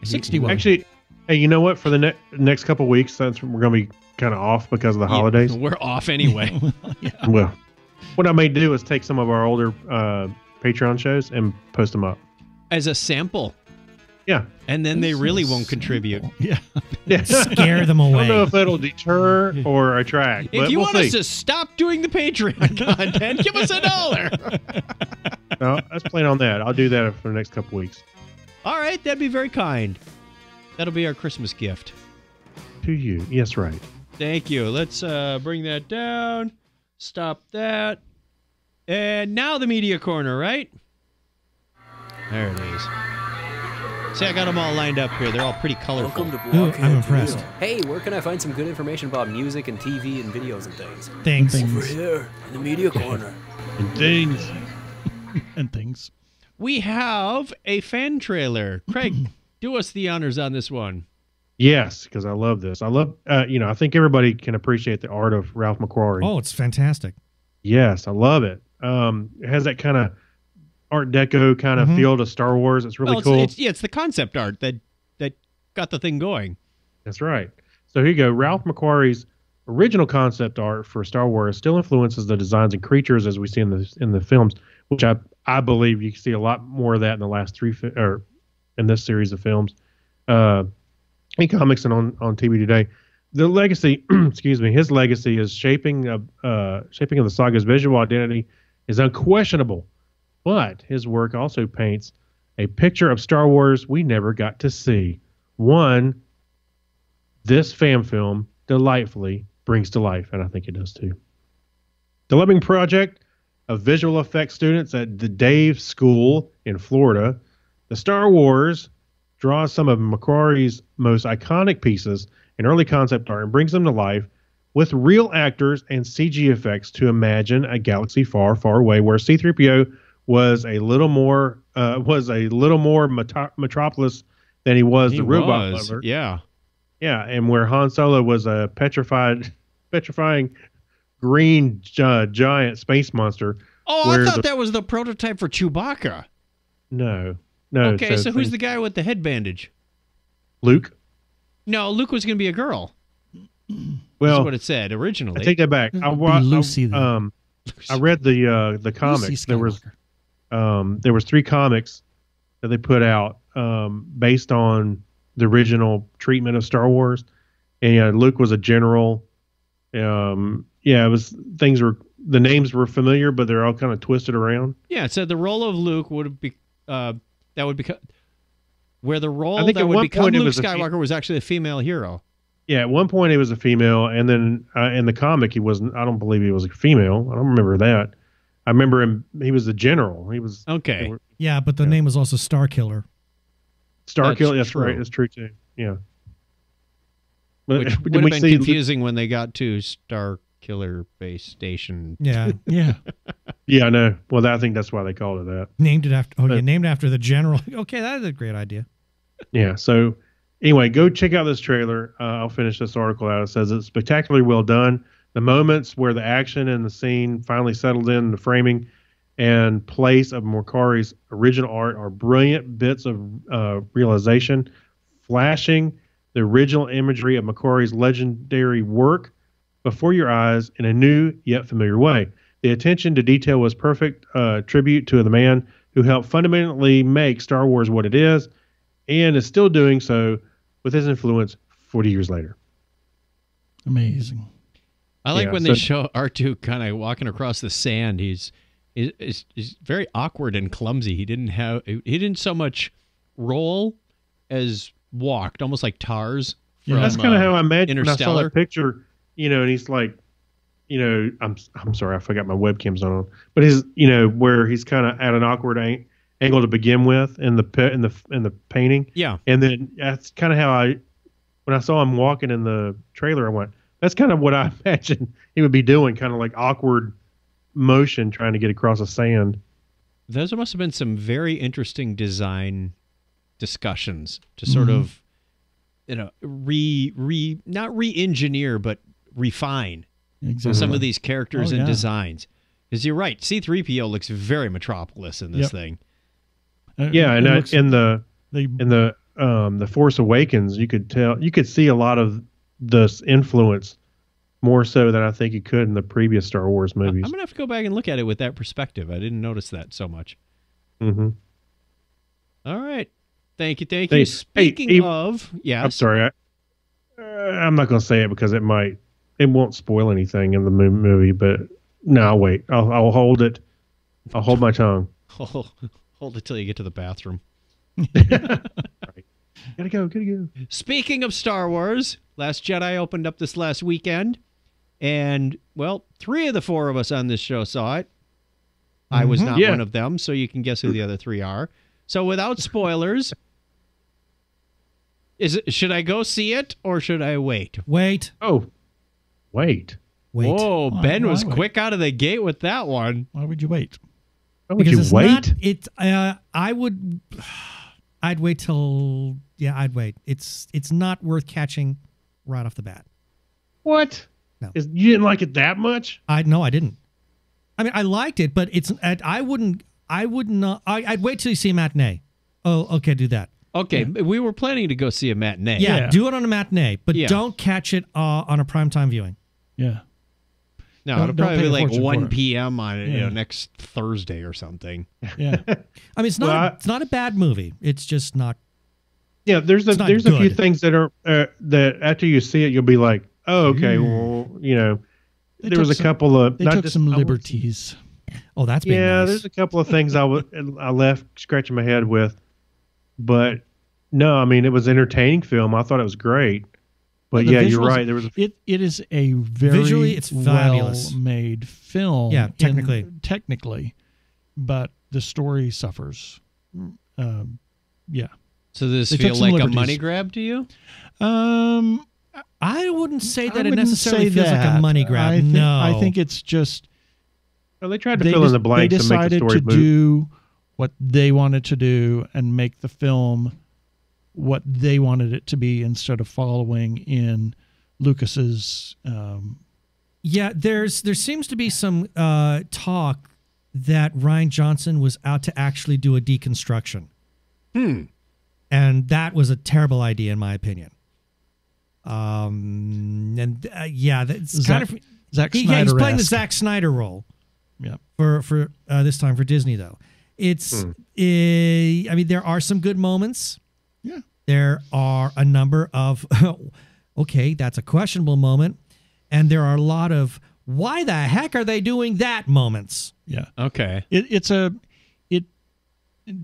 61. Actually, hey, you know what? For the next couple weeks, since we're going to be kind of off because of the holidays. We're off anyway. Well, what I may do is take some of our older Patreon shows and post them up. As a sample. Yeah. And then they really won't contribute. Yeah. Scare them away. I don't know if it'll deter or attract. If but you we'll want see. us to stop doing the Patreon content, give us $1. No, let's plan on that. I'll do that for the next couple weeks. All right, that'd be very kind. That'll be our Christmas gift. To you. Yes, right. Thank you. Let's bring that down. Stop that. And now the media corner, right? There it is. See, I got them all lined up here. They're all pretty colorful. Welcome to Blockhead I'm impressed. Video. Hey, where can I find some good information about music and TV and videos and things? Things. Over here in the media corner. And things. And things. We have a fan trailer. Craig, do us the honors on this one. Yes, because I love this. I love, I think everybody can appreciate the art of Ralph McQuarrie. Oh, it's fantastic. Yes, I love it. It has that kind of Art Deco kind of feel to Star Wars. It's really cool. It's the concept art that got the thing going. That's right. So here you go. Ralph McQuarrie's original concept art for Star Wars still influences the designs and creatures as we see in the films, which I believe you can see a lot more of that in the last in this series of films, in comics and on TV today. The legacy, his legacy is shaping of the saga's visual identity is unquestionable, but his work also paints a picture of Star Wars we never got to see. One, this fan film delightfully brings to life, and I think it does too. The Living Project of visual effects students at the Dave School in Florida, the Star Wars draws some of McQuarrie's most iconic pieces in early concept art and brings them to life with real actors and CG effects to imagine a galaxy far, far away where C-3PO was a little more Metropolis than he was the robot lover. Yeah. Yeah, and where Han Solo was a petrifying green giant space monster. Oh, I thought that was the prototype for Chewbacca. No. Okay, so who's the guy with the head bandage? Luke? No, Luke was going to be a girl. This is Well, what it said originally. I take that back. I read the comics. There was 3 comics that they put out based on the original treatment of Star Wars. And Luke was a general. It was the names were familiar, but they're all kind of twisted around. Yeah, it said the role of Luke would be where the role I think that at would one become point it Luke was Skywalker was actually a female hero. Yeah, at one point he was a female, and then in the comic he wasn't. I don't believe he was a female. I don't remember that. I remember him. He was a general. He was okay. Yeah, but the name was also Starkiller. Starkiller. That's true. right. That's true too. Yeah. But Which would have been confusing when they got to Starkiller Base Station. Yeah. Yeah. Yeah, I know. Well, I think that's why they called it that. Named after the general. Okay, that is a great idea. Yeah. So anyway, go check out this trailer. I'll finish this article out. It says it's spectacularly well done. The moments where the action and the scene finally settled in, the framing and place of Morkari's original art are brilliant bits of realization, flashing the original imagery of Morkari's legendary work before your eyes in a new yet familiar way. The attention to detail was perfect tribute to the man who helped fundamentally make Star Wars what it is, and is still doing so with his influence 40 years later. Amazing. I like when they show R2 kind of walking across the sand. He's very awkward and clumsy. He didn't so much roll as walked, almost like Tars. From, that's kind of how I imagined when I saw Interstellar. that picture. And he's like, I'm sorry, I forgot my webcam's on. But his, where he's kind of at an awkward angle to begin with in the painting. Yeah. And then that's kind of how when I saw him walking in the trailer, I went, that's kind of what I imagined he would be doing, kind of like awkward motion trying to get across the sand. Those must have been some very interesting design discussions to sort of, not re-engineer, but refine some of these characters and designs. Because you're right, C-3PO looks very Metropolis in this thing. Yeah, and in the Force Awakens, you could see a lot of this influence more so than I think you could in the previous Star Wars movies. I'm gonna have to go back and look at it with that perspective. I didn't notice that so much. Mm-hmm. All right, thank you. Speaking of, yes, I'm sorry, I'm not gonna say it because it won't spoil anything in the movie. But no, I'll wait. I'll hold it. I'll hold my tongue. Hold it till you get to the bathroom. Right. Gotta go. Speaking of Star Wars, Last Jedi opened up this last weekend, and, well, 3 of the 4 of us on this show saw it. I was not one of them, so you can guess who the other 3 are. So without spoilers, should I go see it, or should I wait? Wait. Oh, wait. Whoa, Ben was quick out of the gate with that one. Why would you wait? Why would you wait? I'd wait till... Yeah, I'd wait. It's not worth catching right off the bat. What? No. You didn't like it that much? No, I didn't. I mean, I liked it, but I'd wait till you see a matinee. Oh, okay, do that. Okay, we were planning to go see a matinee. Yeah, do it on a matinee, but don't catch it on a primetime viewing. Yeah. No, it'll probably be like 1 p.m. on next Thursday or something. Yeah. I mean, it's not a bad movie. It's just not. Yeah, there's a few things that are that after you see it, you'll be like, oh, okay, well, there was a couple of they took some liberties. Oh, that's being nice. There's a couple of things I left scratching my head with, but no, I mean it was an entertaining film. I thought it was great. But yeah, you're right. There was it is a very visually it's fabulous made film. Yeah, technically, but the story suffers. Yeah. So does this feel like a money grab to you? I wouldn't say that it necessarily feels like a money grab. I think it's just. Well, they tried to fill in the blanks. They decided to make the story do what they wanted to do and make the film what they wanted it to be instead of following in Lucas's. There seems to be some talk that Rian Johnson was out to actually do a deconstruction. And that was a terrible idea, in my opinion. Yeah, that's kind of Zack he's Snyder-esque. playing the Zack Snyder role. Yeah. For this time for Disney though, it's I mean there are some good moments. Yeah. There are a number of okay, that's a questionable moment, and there are a lot of why the heck are they doing that moments. Yeah. Okay.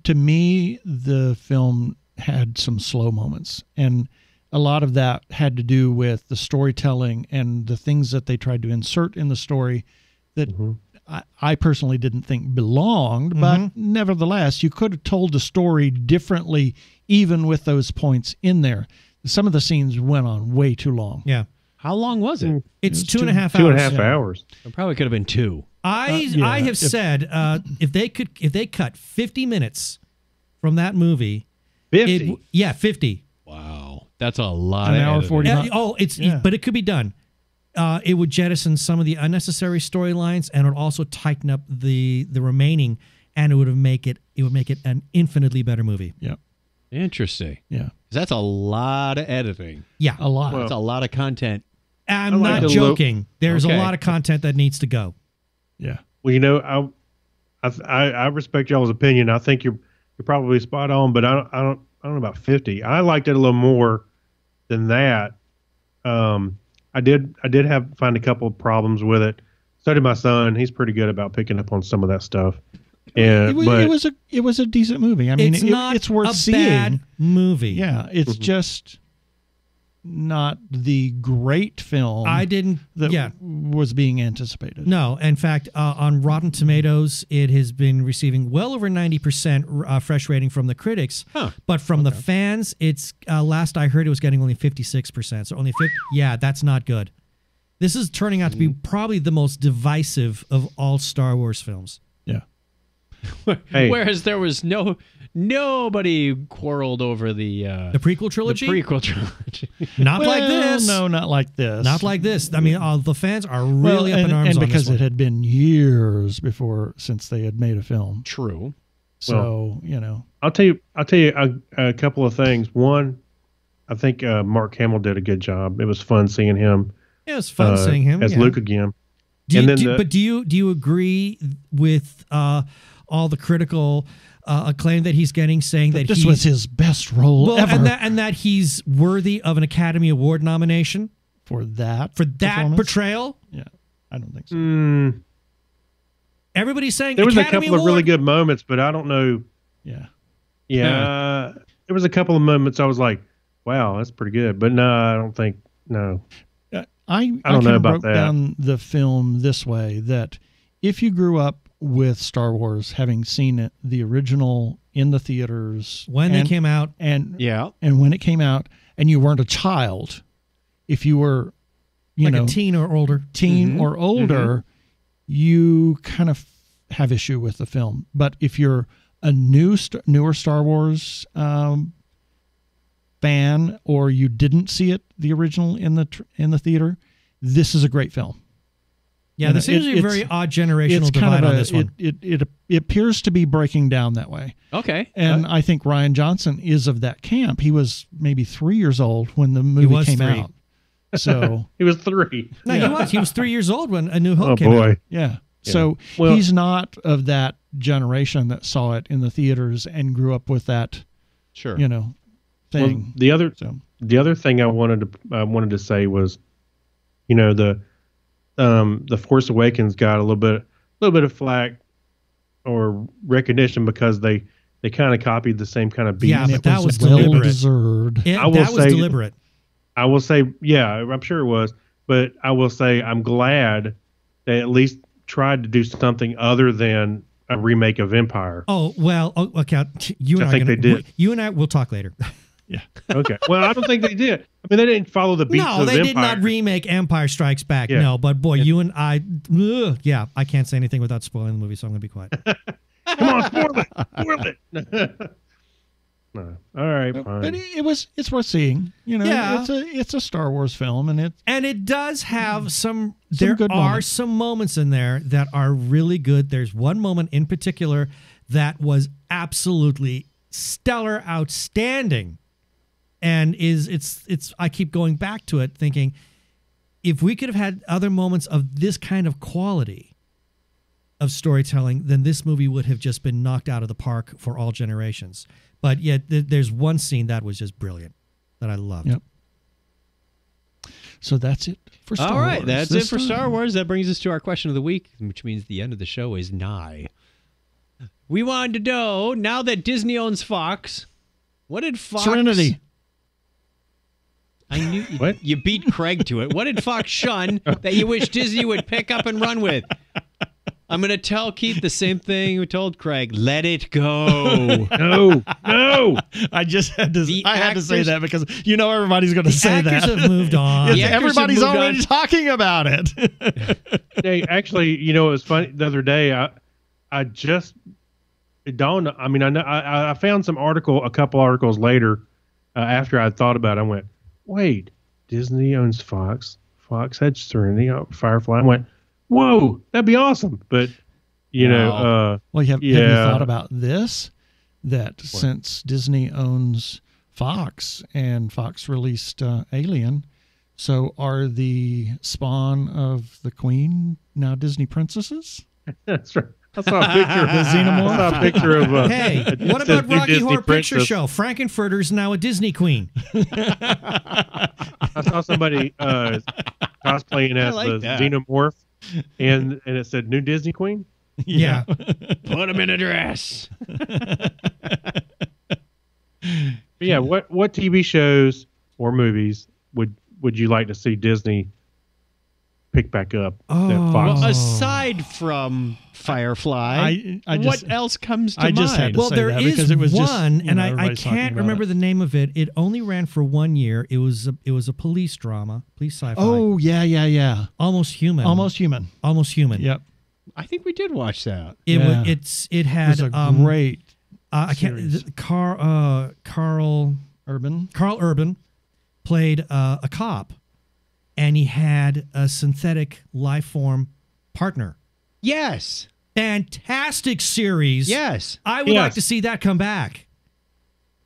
To me, the film had some slow moments, and a lot of that had to do with the storytelling and the things that they tried to insert in the story that I personally didn't think belonged, but nevertheless, you could have told the story differently even with those points in there. Some of the scenes went on way too long. Yeah. How long was it? It's 2.5 hours. 2.5 hours. It probably could have been 2. I have said if they cut 50 minutes from that movie, 50. 50. Wow, that's a lot. An of hour editing. 40. But it could be done. It would jettison some of the unnecessary storylines, and it would also tighten up the remaining, and it would make it an infinitely better movie. Yeah. Interesting. Yeah. 'Cause that's a lot of editing. Yeah, A lot. That's a lot of content. I'm like not the joking. There's Okay. a lot of content that needs to go. Yeah. Well, you know, I respect y'all's opinion. I think you're probably spot on, but I don't know about 50. I liked it a little more than that. I did find a couple of problems with it. So did my son. He's pretty good about picking up on some of that stuff. And It was a decent movie. I mean, it's worth a seeing. bad movie. Yeah, it's just not the great film I didn't. that was being anticipated. No, in fact, on Rotten Tomatoes, it has been receiving well over 90% fresh rating from the critics. Huh. But from the fans, it's last I heard, it was getting only 56%. So only 50. Yeah, that's not good. This is turning out to be probably the most divisive of all Star Wars films. Yeah. Hey. Whereas there was nobody quarreled over the prequel trilogy. The prequel trilogy. Not like this. No, not like this. Not like this. I mean, the fans are really up in arms and on because this one. it had been years since they had made a film. True. So, I'll tell you a couple of things. One, I think Mark Hamill did a good job. It was fun seeing him. Yeah, it was fun seeing him as Luke again. Do you agree with all the critical acclaim that he's getting, saying that this was his best role ever, and that he's worthy of an Academy Award nomination for that portrayal? Yeah, I don't think so. Everybody's saying there was Academy a couple Award? of really good moments, but I don't know. Yeah. There was a couple of moments I was like, "Wow, that's pretty good," but no, I don't think no. I don't know about broke that. down the film this way, that if you grew up with Star Wars, having seen it, the original in the theaters when they came out, and when it came out, and you weren't a child, if you were, a teen or older, or older, you kind of have issue with the film. But if you're a newer Star Wars fan, or you didn't see it, the original in the theater, this is a great film. Yeah, there seems to be a very odd generational divide on this one. It appears to be breaking down that way. Okay. And I think Rian Johnson is of that camp. He was maybe 3 years old when the movie came out. So he was 3. No, he was 3 years old when A New Hope came out. Yeah. So he's not of that generation that saw it in the theaters and grew up with that. Sure. Thing. Well, the other thing I wanted to say was, the Force Awakens got a little bit of flack or recognition because they kind of copied the same kind of beat. Yeah, but that was deliberate. Deserved. That was deliberate. I will say, yeah, I'm sure it was, but I will say I'm glad they at least tried to do something other than a remake of Empire. Oh well, okay. You and I think they did. You and I will talk later. Yeah. Okay. Well, I don't think they did. I mean, they didn't follow the beats of Empire. No, they did not remake Empire Strikes Back. Yeah. No, but boy, you and I, I can't say anything without spoiling the movie, so I'm going to be quiet. Come on, spoil it. No. All right, fine. But it's worth seeing. It's a Star Wars film, and it does have some good moments. Some moments in there that are really good. There's one moment in particular that was absolutely stellar, outstanding. And I keep going back to it thinking, if we could have had other moments of this kind of quality of storytelling, then this movie would have just been knocked out of the park for all generations. But yet there's one scene that was just brilliant that I loved. Yep. So that's it for Star Wars. All right, that's it for Star Wars. That brings us to our question of the week, which means the end of the show is nigh. We wanted to know, now that Disney owns Fox, what did Fox... Serenity. I knew What? you beat Craig to it. What did Fox shun that you wish Disney would pick up and run with? I'm going to tell Keith the same thing we told Craig. Let it go. No. I just had to. The I had to say actors- that because everybody's going to say that. Actors have moved on. Yes, The actors have everybody's moved already on. talking about it. Hey, actually, it was funny the other day. It dawned. I mean, I found a couple articles later after I thought about it. I went, wait, Disney owns Fox. Fox had Serenity, Firefly. I went, whoa, that'd be awesome. But Well, have you yeah. thought about this? That since Disney owns Fox and Fox released Alien, so are the spawn of the Queen now Disney princesses? that's right. I saw a picture of The Xenomorph? I saw a picture of. Hey, it what says about new Rocky Disney Horror Picture princess. Show? Frankenfurter's now a Disney queen. I saw somebody cosplaying as like the that. Xenomorph, and it said new Disney Queen. Yeah. Put him in a dress. But yeah, what TV shows or movies would you like to see Disney pick back up? That Fox. Well, aside from Firefly, I just- what else comes to I just mind? had to Well, say there that is because it was just, one, and I everybody's talking can't about remember it. the name of it. It only ran for 1 year. It was a police drama, police sci-fi. Oh yeah. Almost Human. Almost Human. Almost Human. Yep. I think we did watch that. It Yeah. it had It was a great I can't series. Karl Urban. played a cop, and he had a synthetic life form partner. Yes. Fantastic series. Yes. I would Yes. like to see that come back.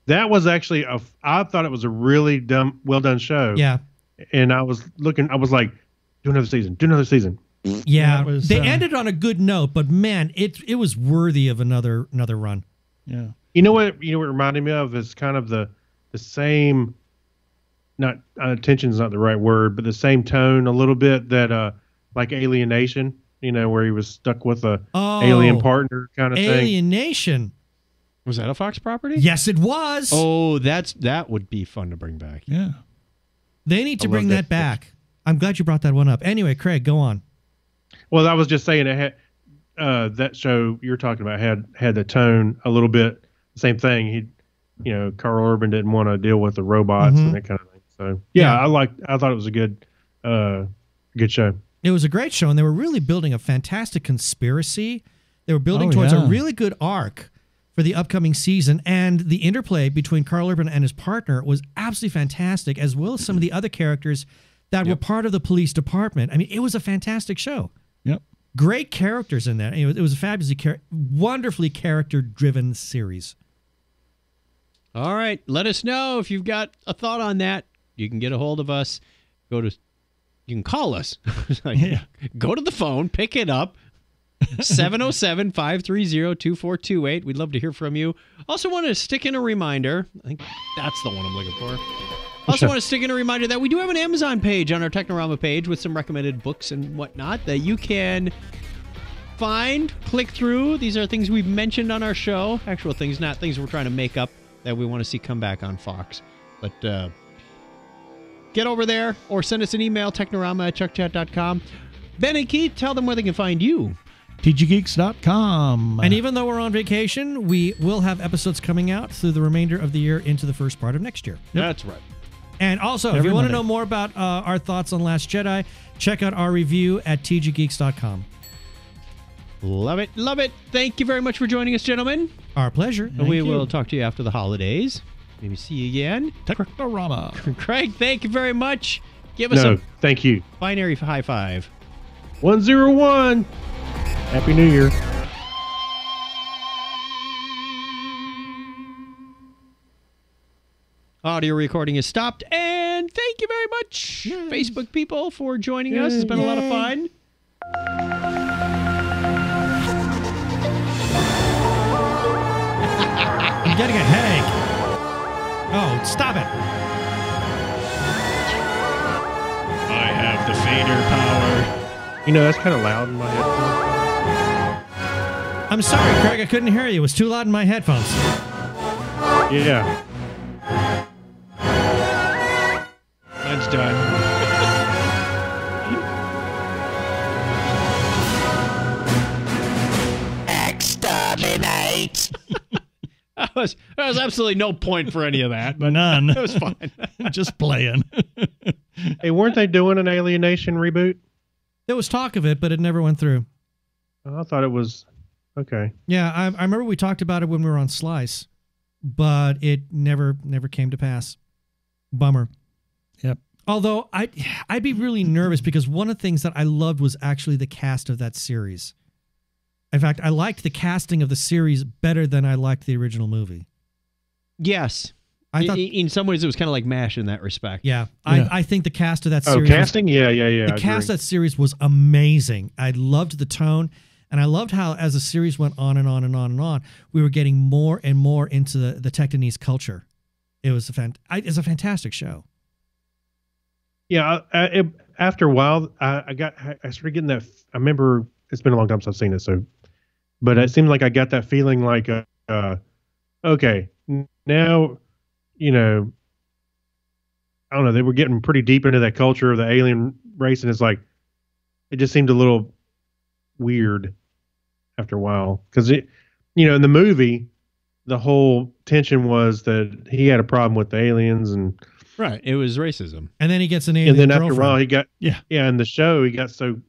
That was actually I thought it was a really well done show. Yeah. And I was like, do another season. Yeah. That was, they ended on a good note, but man, it was worthy of another run. Yeah. You know what it reminded me of is kind of the same, not tension's not the right word, but the same tone a little bit that like Alienation, where he was stuck with a alien partner kind of thing. Alienation. Was that a Fox property? Yes, it was. Oh, that would be fun to bring back. Yeah. They need to I bring love that that. back. I'm glad you brought that one up. Anyway, Craig, go on. Well, I was just saying it had that show you're talking about had the tone a little bit same thing. Karl Urban didn't want to deal with the robots and that kind of thing. So Yeah. I thought it was a good show. It was a great show, and they were really building a fantastic conspiracy. They were building towards a really good arc for the upcoming season, and the interplay between Karl Urban and his partner was absolutely fantastic, as well as some of the other characters that were part of the police department. I mean, it was a fantastic show. Yep. Great characters in there. It was a fabulously wonderfully character-driven series. All right. Let us know if you've got a thought on that. You can get a hold of us. You can call us. Go to the phone, pick it up. 707-530-2428. We'd love to hear from you. Also want to stick in a reminder. I think that's the one I'm looking for. Also want to stick in a reminder that we do have an Amazon page on our Technorama page with some recommended books and whatnot that you can find, click through. These are things we've mentioned on our show. Actual things, not things we're trying to make up that we want to see come back on Fox. But get over there or send us an email, technorama@chuckchat.com. Ben and Keith, tell them where they can find you. TGGeeks.com. And even though we're on vacation, we will have episodes coming out through the remainder of the year into the first part of next year. That's right. And also, if Every you want to Monday. know more about our thoughts on Last Jedi, check out our review at tggeeks.com. Love it. Love it. Thank you very much for joining us, gentlemen. Our pleasure. And we will talk to you after the holidays. Maybe see you again. Technorama. Craig, thank you very much. Give us a Thank you. binary high five. 101. Happy New Year. Audio recording is stopped. And thank you very much, Facebook people, for joining us. It's been a lot of fun. I'm getting a headache. Oh, stop it. I have the fader power. You know, that's kind of loud in my headphones. I'm sorry, Craig. I couldn't hear you. It was too loud in my headphones. Yeah. Mine's done. Exterminate. There was absolutely no point for any of that, but None. it was fun. Just playing. Hey, weren't they doing an Alienation reboot? There was talk of it, but it never went through. Oh, I thought it was okay. Yeah, I remember we talked about it when we were on Slice, but it never came to pass. Bummer. Yep. Although I'd be really nervous because one of the things that I loved was actually the cast of that series. In fact, I liked the casting of the series better than I liked the original movie. Yes. I thought, in some ways, it was kind of like MASH in that respect. yeah. I think the cast of that series... Oh, casting? Yeah. The cast of that series was amazing. I loved the tone, and I loved how, as the series went on and on and on and on, we were getting more and more into the Technonese culture. It was it's a fantastic show. Yeah, after a while, I started getting that. I remember it's been a long time since I've seen it, but it seemed like I got that feeling like, okay, now, you know, I don't know, they were getting pretty deep into that culture of the alien race, and it's like, it just seemed a little weird after a while, because in the movie, the whole tension was that he had a problem with the aliens and. Right. It was racism. And then he gets an alien And then after girlfriend. a while, he got in the show, he got so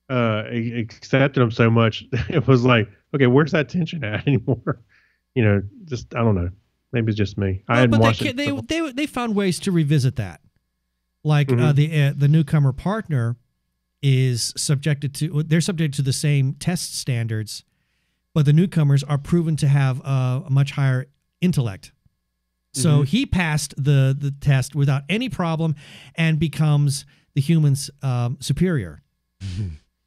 he accepted him so much. It was like, okay, where's that tension at anymore? Just I don't know. Maybe it's just me. I hadn't watched it. They found ways to revisit that. Like the newcomer partner is subjected to the same test standards, but the newcomers are proven to have a much higher intellect. So he passed the test without any problem and becomes the human's superior.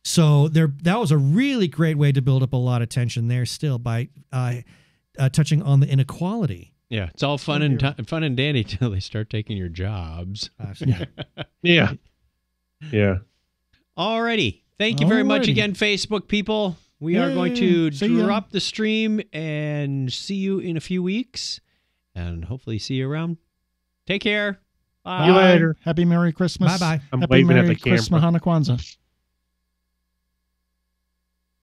So that was a really great way to build up a lot of tension there still by touching on the inequality. Yeah, it's all fun and dandy till they start taking your jobs. Yeah. Alrighty. Thank you very much again, Facebook people. We are going to drop the stream and see you in a few weeks. And hopefully see you around. Take care. Bye. See you later. Happy Merry Christmas. Bye-bye. I'm Happy waving Merry at the camera. Christmas, Hanukkah.